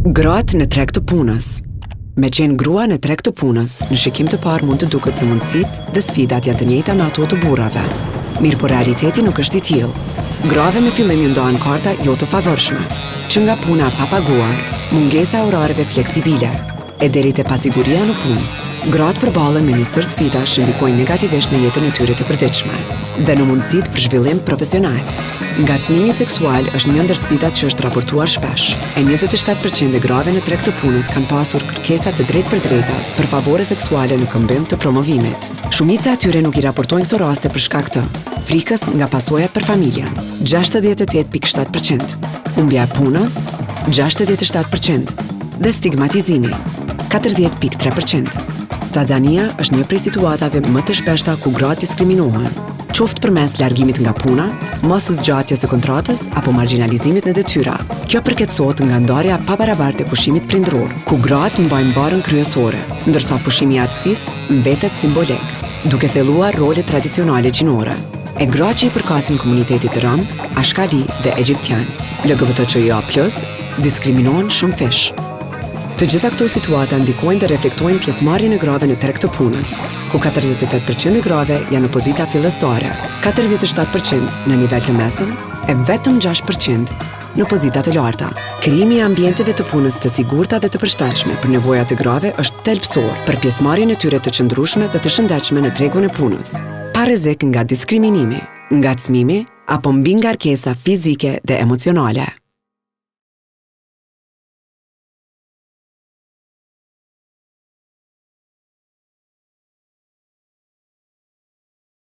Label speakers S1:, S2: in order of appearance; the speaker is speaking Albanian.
S1: Gratë në treg të punës. Me qenë grua në treg të punës, në shikim të parë mund të duket se mundësitë dhe sfidat janë të njëjta me ato të burrave. Mirë, por realiteti nuk është i tillë. Grave me fillim ju ndohen karta jo të favorshme, që nga puna pa paguar, mungesa e orareve fleksibile, e deri te pasiguria në punë. Gratë përballen me një sër sfida që ndikojnë negativisht në jetën e tyre të përditshme dhe në mundësitë për zhvillim profesional. Ngacmimi seksual është një ndër sfidat që është raportuar shpesh. E 27% e grave në treg të punës kanë pasur kërkesa të drejtpërdrejta për favore seksuale në këmbim të promovimit. Shumica e tyre nuk i raportojnë këto raste për shkak të frikës nga pasojat për familjen, 68.7%, humbja e punës, 67%, dhe stigmatizimi, 40.3%. Tanzania është një prej situatave më të shpeshta ku gratë diskriminohen, qoftë përmes largimit nga puna, mos zgjatjes së kontratës apo marginalizimit në detyra. Kjo përkeçohet nga ndarja pa barabartë e pushimit prindëror, ku gratë mbajnë barën kryesore, ndërsa pushimi i atësisë mbetet simbolik, duke thelluar role tradicionale gjinore. E gratë që i përkasin komunitetit të rom, ashkali dhe egjiptian, LGBTQIA+, diskriminohen shumë fish. Të gjitha këto situata ndikojnë dhe reflektojnë pjesëmarrjen e grave në treg të punës, ku 48% e grave janë në pozita fillestare, 47% në nivel të mesëm e vetëm 6% në pozita të larta. Krijimi i ambienteve të punës të sigurta dhe të përshtatshme për nevojat e grave është thelbësor për pjesëmarrjen e tyre të qëndrueshme dhe të shëndetshme në tregun e punës, pa rrezik nga diskriminimi, ngacmimi apo mbi ngarkesa fizike dhe emocionale.